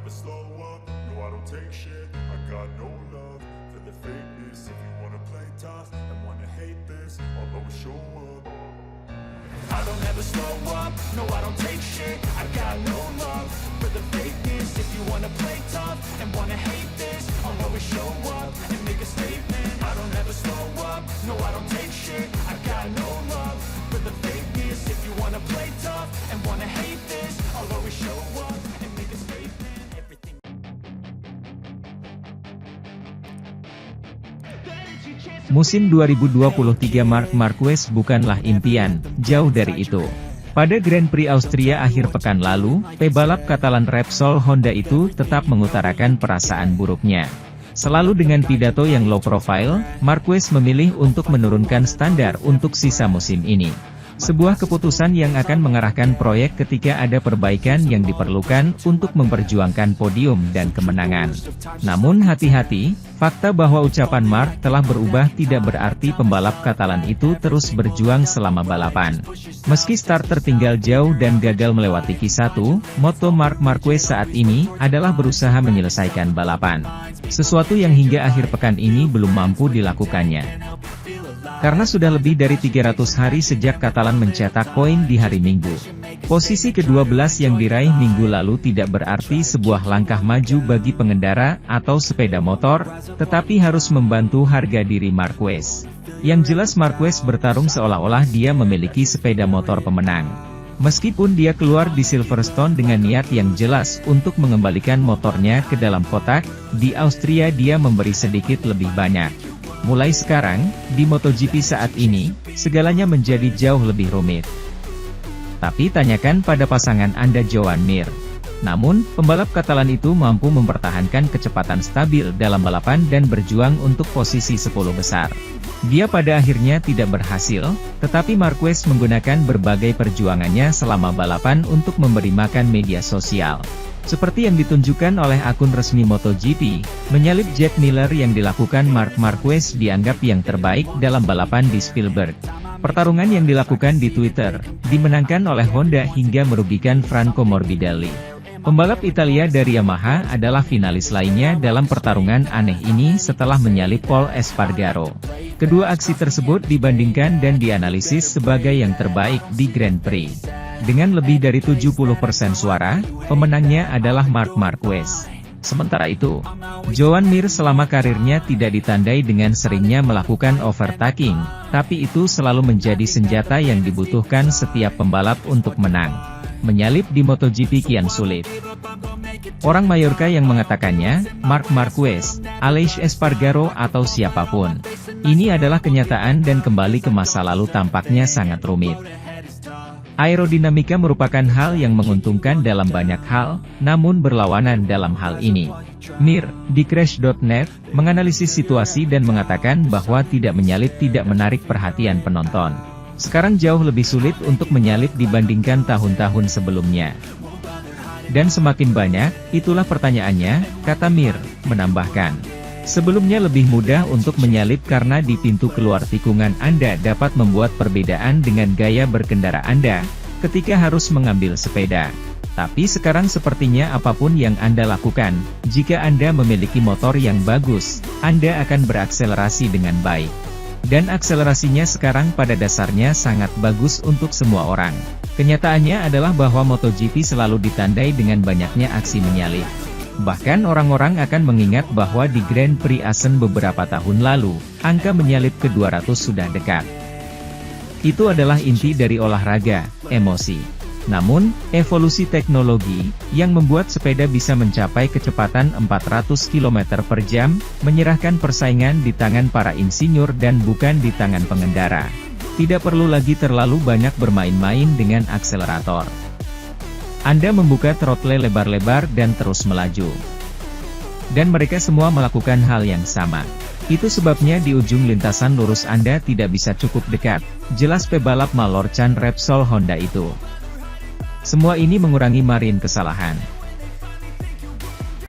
never slow up, no I don't take shit. I got no love for the fakeness. If you wanna play tough and wanna hate this, I'll always show up. I don't ever slow up, no I don't take shit. I got no love for the fakeness. If you wanna play tough and wanna hate this, I'll always show up and make a statement. I don't ever slow up, no I don't take shit. I got no love for the fakeness. If you wanna play tough and wanna hate this, I'll always show up and make a statement. Everything. Musim 2023 Marc Marquez bukanlah impian, jauh dari itu. Pada Grand Prix Austria akhir pekan lalu, pebalap Katalan Repsol Honda itu tetap mengutarakan perasaan buruknya. Selalu dengan pidato yang low profile, Marquez memilih untuk menurunkan standar untuk sisa musim ini. Sebuah keputusan yang akan mengarahkan proyek ketika ada perbaikan yang diperlukan untuk memperjuangkan podium dan kemenangan. Namun hati-hati, fakta bahwa ucapan Marc telah berubah tidak berarti pembalap Katalan itu terus berjuang selama balapan. Meski start tertinggal jauh dan gagal melewati Q1, moto Marc Marquez saat ini adalah berusaha menyelesaikan balapan. Sesuatu yang hingga akhir pekan ini belum mampu dilakukannya. Karena sudah lebih dari 300 hari sejak Katalan mencetak poin di hari Minggu. Posisi ke-12 yang diraih minggu lalu tidak berarti sebuah langkah maju bagi pengendara atau sepeda motor, tetapi harus membantu harga diri Marquez. Yang jelas Marquez bertarung seolah-olah dia memiliki sepeda motor pemenang. Meskipun dia keluar di Silverstone dengan niat yang jelas untuk mengembalikan motornya ke dalam kotak, di Austria dia memberi sedikit lebih banyak. Mulai sekarang, di MotoGP saat ini, segalanya menjadi jauh lebih rumit. Tapi tanyakan pada pasangan Anda Joan Mir. Namun, pembalap Katalan itu mampu mempertahankan kecepatan stabil dalam balapan dan berjuang untuk posisi 10 besar. Dia pada akhirnya tidak berhasil, tetapi Marquez menggunakan berbagai perjuangannya selama balapan untuk memberi makan media sosial. Seperti yang ditunjukkan oleh akun resmi MotoGP, menyalip Jack Miller yang dilakukan Marc Marquez dianggap yang terbaik dalam balapan di Spielberg. Pertarungan yang dilakukan di Twitter, dimenangkan oleh Honda hingga merugikan Franco Morbidelli. Pembalap Italia dari Yamaha adalah finalis lainnya dalam pertarungan aneh ini setelah menyalip Pol Espargaro. Kedua aksi tersebut dibandingkan dan dianalisis sebagai yang terbaik di Grand Prix. Dengan lebih dari 70% suara, pemenangnya adalah Marc Marquez. Sementara itu, Joan Mir selama karirnya tidak ditandai dengan seringnya melakukan overtaking, tapi itu selalu menjadi senjata yang dibutuhkan setiap pembalap untuk menang. Menyalip di MotoGP kian sulit. Orang Mallorca yang mengatakannya, Marc Marquez, Aleix Espargaro atau siapapun. Ini adalah kenyataan dan kembali ke masa lalu tampaknya sangat rumit. Aerodinamika merupakan hal yang menguntungkan dalam banyak hal, namun berlawanan dalam hal ini. Mir, di Crash.net, menganalisis situasi dan mengatakan bahwa tidak menyalip tidak menarik perhatian penonton. Sekarang jauh lebih sulit untuk menyalip dibandingkan tahun-tahun sebelumnya. Dan semakin banyak, itulah pertanyaannya, kata Mir, menambahkan. Sebelumnya lebih mudah untuk menyalip karena di pintu keluar tikungan Anda dapat membuat perbedaan dengan gaya berkendara Anda, ketika harus mengambil sepeda. Tapi sekarang sepertinya apapun yang Anda lakukan, jika Anda memiliki motor yang bagus, Anda akan berakselerasi dengan baik. Dan akselerasinya sekarang pada dasarnya sangat bagus untuk semua orang. Kenyataannya adalah bahwa MotoGP selalu ditandai dengan banyaknya aksi menyalip. Bahkan orang-orang akan mengingat bahwa di Grand Prix Assen beberapa tahun lalu, angka menyalip ke 200 sudah dekat. Itu adalah inti dari olahraga, emosi. Namun, evolusi teknologi, yang membuat sepeda bisa mencapai kecepatan 400 km per jam, menyerahkan persaingan di tangan para insinyur dan bukan di tangan pengendara. Tidak perlu lagi terlalu banyak bermain-main dengan akselerator. Anda membuka throttle lebar-lebar dan terus melaju. Dan mereka semua melakukan hal yang sama. Itu sebabnya di ujung lintasan lurus Anda tidak bisa cukup dekat, jelas pebalap Mallorca Repsol Honda itu. Semua ini mengurangi margin kesalahan.